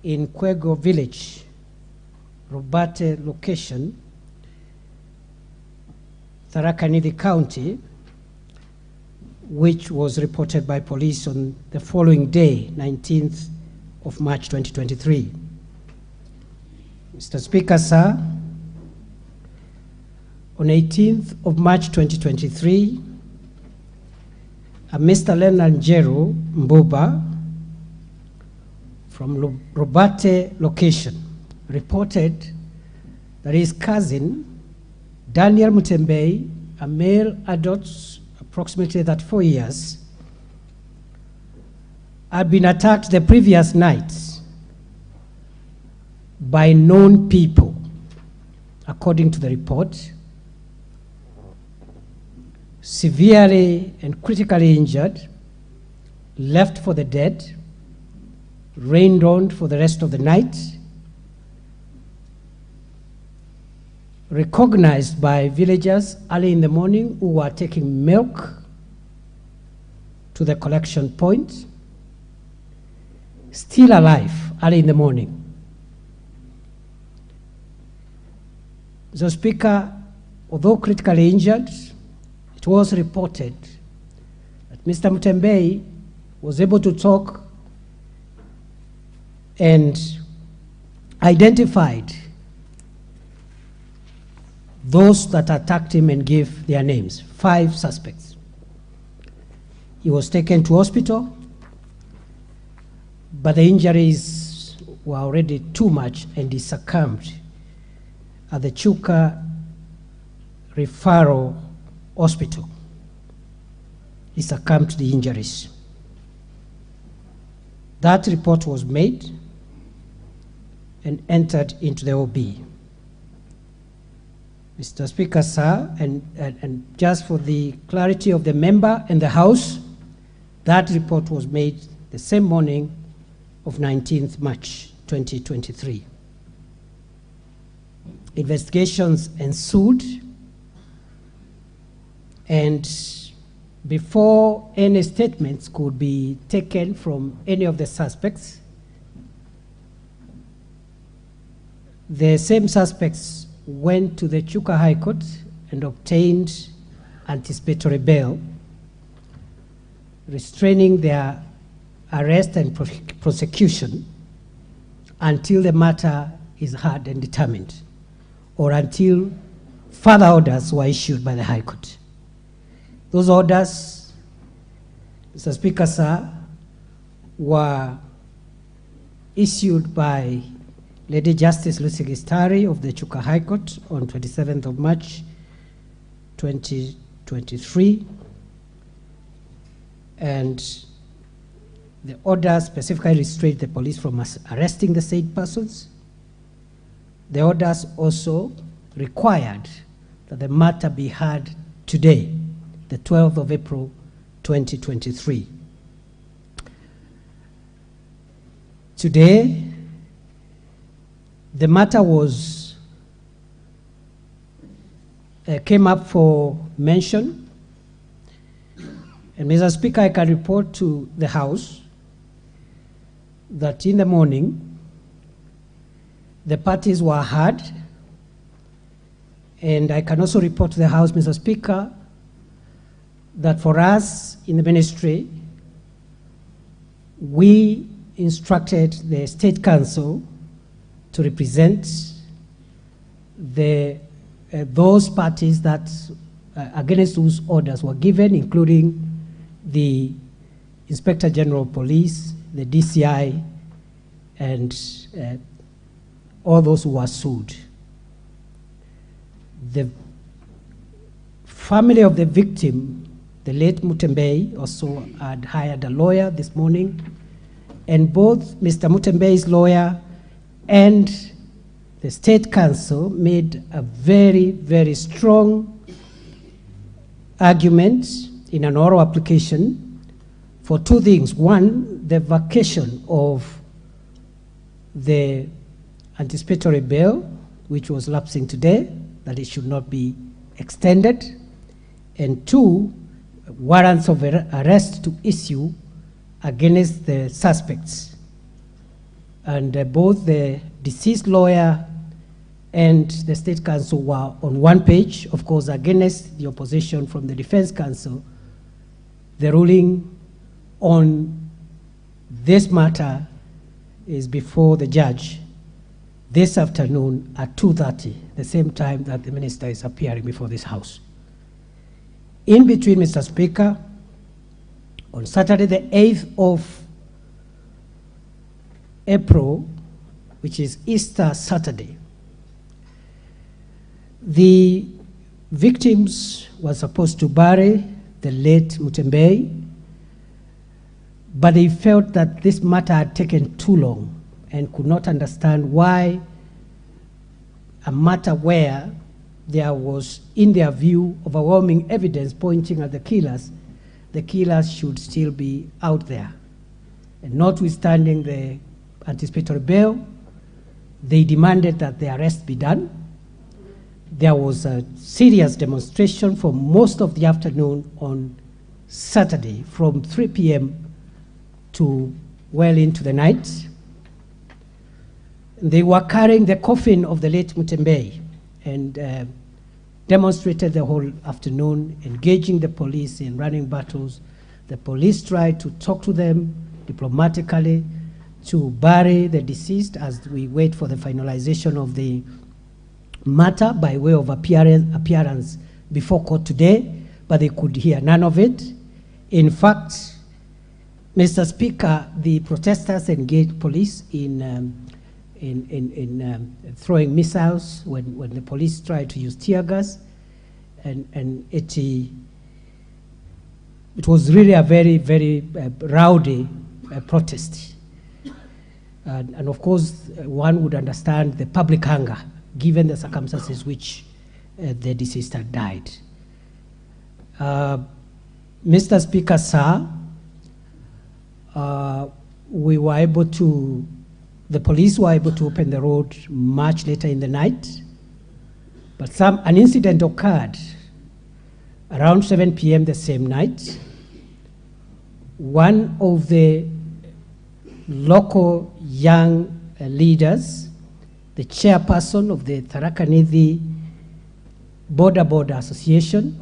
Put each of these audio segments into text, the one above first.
in Kwego village, Robate location, Tharaka Nithi County, which was reported by police on the following day, 19th of March 2023. Mr. Speaker, sir, on 18th of March 2023, a Mr. Leonard Njeru Mbuba from Robate location reported that his cousin, Daniel Mutembei, a male adult, approximately 34 years, had been attacked the previous night by known people, according to the report, severely and critically injured, left for the dead, rained on for the rest of the night, recognized by villagers early in the morning who were taking milk to the collection point, still alive early in the morning. Mr. Speaker, although critically injured, it was reported that Mr. Mutembei was able to talk and identified those that attacked him and gave their names, 5 suspects. He was taken to hospital, but the injuries were already too much and he succumbed at the Chuka Referral Hospital. He succumbed to the injuries. That report was made and entered into the OB. Mr. Speaker, sir, and just for the clarity of the member and the House, that report was made the same morning of 19th March 2023. Investigations ensued, and before any statements could be taken from any of the suspects, the same suspects went to the Chuka High Court and obtained anticipatory bail, restraining their arrest and prosecution until the matter is heard and determined, or until further orders were issued by the High Court. Those orders, Mr. Speaker, sir, were issued by Lady Justice Lucy Gistari of the Chuka High Court on 27th of March 2023, and the order specifically restrained the police from arresting the said persons. The orders also required that the matter be heard today, the 12th of April 2023. Today, the matter was came up for mention, and Mr. Speaker, I can report to the House that in the morning the parties were heard, and I can also report to the House, Mr. Speaker, that for us in the ministry, we instructed the State Council to represent those parties that against whose orders were given, including the Inspector General of Police, the DCI, and all those who were sued. The family of the victim, the late Mutembei, also had hired a lawyer this morning, and both Mr. Mutembei's lawyer and the State Council made a very, very strong argument in an oral application for 2 things. One, the vacation of the anticipatory bail, which was lapsing today, that it should not be extended. And 2, warrants of arrest to issue against the suspects. And both the deceased lawyer and the State Counsel were on one page, of course, against the opposition from the Defense Counsel. The ruling on this matter is before the judge this afternoon at 2:30, the same time that the minister is appearing before this House. In between, Mr. Speaker, on Saturday, the 8th of April, which is Easter Saturday, the victims were supposed to bury the late Mutembei, but they felt that this matter had taken too long and could not understand why a matter where there was, in their view, overwhelming evidence pointing at the killers should still be out there. And notwithstanding the anticipatory bail, they demanded that the arrest be done. There was a serious demonstration for most of the afternoon on Saturday from 3 p.m. to well into the night. They were carrying the coffin of the late Mutembei and demonstrated the whole afternoon, engaging the police in running battles. The police tried to talk to them diplomatically to bury the deceased as we wait for the finalization of the matter by way of appearance before court today, but they could hear none of it. In fact, Mr. Speaker, the protesters engaged police in throwing missiles when the police tried to use tear gas, and it was really a very, very rowdy protest. And of course, one would understand the public anger given the circumstances which the deceased had died. Mr. Speaker, sir, the police were able to open the road much later in the night, but an incident occurred around 7 p.m. the same night. One of the local young leaders, the chairperson of the Tharaka Nithi Border Association,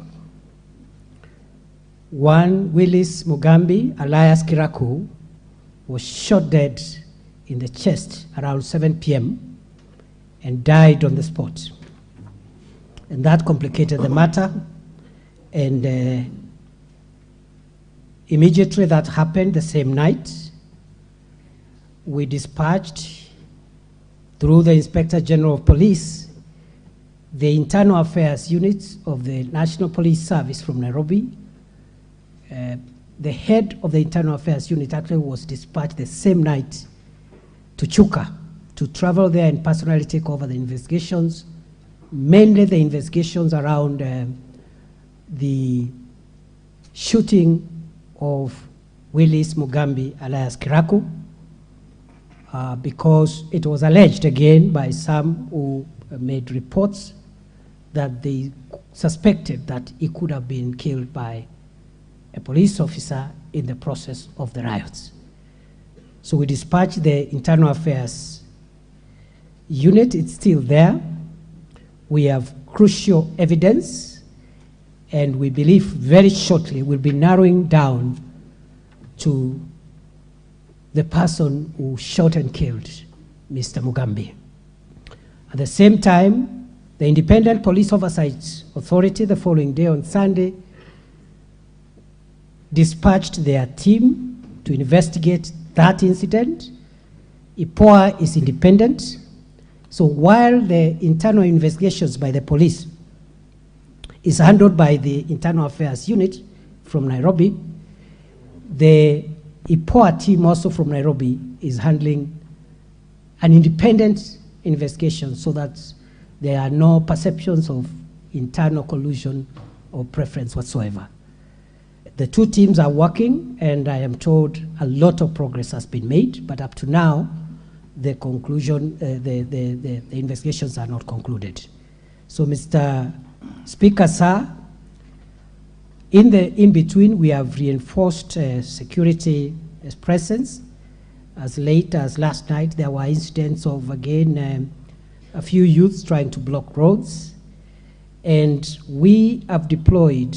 one Willis Mugambi, alias Kiraku, was shot dead in the chest around 7 p.m. and died on the spot. And that complicated the matter. And immediately that happened the same night, we dispatched through the Inspector General of Police the Internal Affairs Unit of the National Police Service from Nairobi. The head of the Internal Affairs Unit actually was dispatched the same night to Chuka to travel there and personally take over the investigations, mainly the investigations around the shooting of Willis Mugambi alias Kiraku, because it was alleged again by some who made reports that they suspected that he could have been killed by a police officer in the process of the riots. So we dispatched the Internal Affairs Unit. It's still there. We have crucial evidence, and we believe very shortly we'll be narrowing down to the person who shot and killed Mr. Mugambi. At the same time, the Independent Police Oversight Authority the following day on Sunday dispatched their team to investigate that incident. IPOA is independent. So while the internal investigations by the police is handled by the Internal Affairs Unit from Nairobi, the IPOA team also from Nairobi is handling an independent investigation so that there are no perceptions of internal collusion or preference whatsoever. The two teams are working, and I am told a lot of progress has been made, but up to now, the conclusion, the investigations are not concluded. So, Mr. Speaker, sir, in between, we have reinforced security presence As late as last night, there were incidents of, again, a few youths trying to block roads. And we have deployed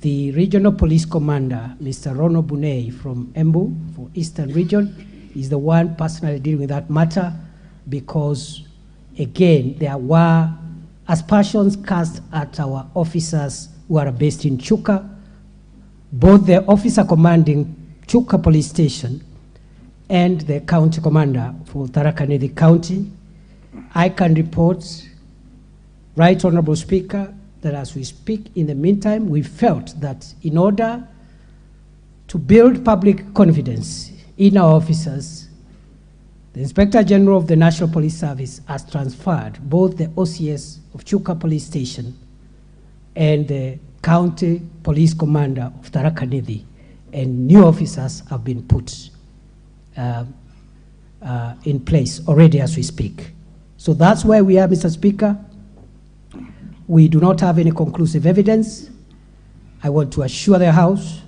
the regional police commander, Mr. Rono Bunei from Embu for Eastern Region. He's the one personally dealing with that matter because, again, there were aspersions cast at our officers who are based in Chuka. Both the officer commanding Chuka Police Station and the county commander for Tharaka Nithi County. I can report, Right Honorable Speaker, that as we speak, in the meantime, we felt that in order to build public confidence in our officers, the Inspector General of the National Police Service has transferred both the OCS of Chuka Police Station and the County Police Commander of Tharaka Nithi, and new officers have been put in place already as we speak. So that's where we are, Mr. Speaker. We do not have any conclusive evidence. I want to assure the House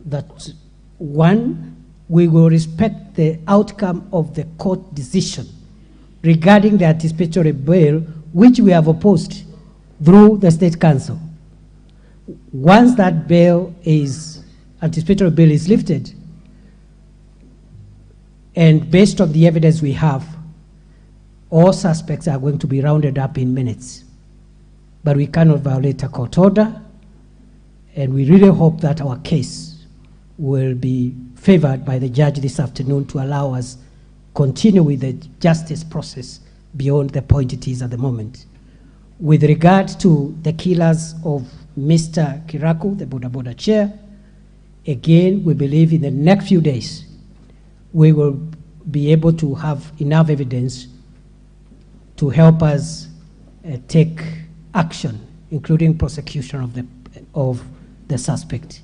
that, one, we will respect the outcome of the court decision regarding the anticipatory bail, which we have opposed through the State Council. Once that anticipatory bail is lifted, and based on the evidence we have, all suspects are going to be rounded up in minutes. But we cannot violate a court order, and we really hope that our case will be favored by the judge this afternoon to allow us continue with the justice process beyond the point it is at the moment. With regard to the killers of Mr. Kiraku, the Boda Boda chair, again, we believe in the next few days, we will be able to have enough evidence to help us take action, including prosecution of the suspect.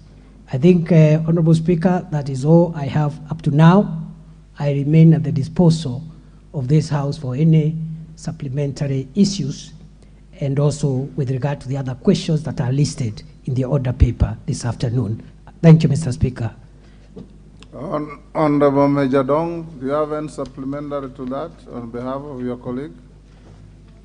I think, Honorable Speaker, that is all I have up to now. I remain at the disposal of this House for any supplementary issues, and also with regard to the other questions that are listed in the order paper this afternoon. Thank you, Mr. Speaker. Honorable Major Dong, do you have any supplementary to that on behalf of your colleague?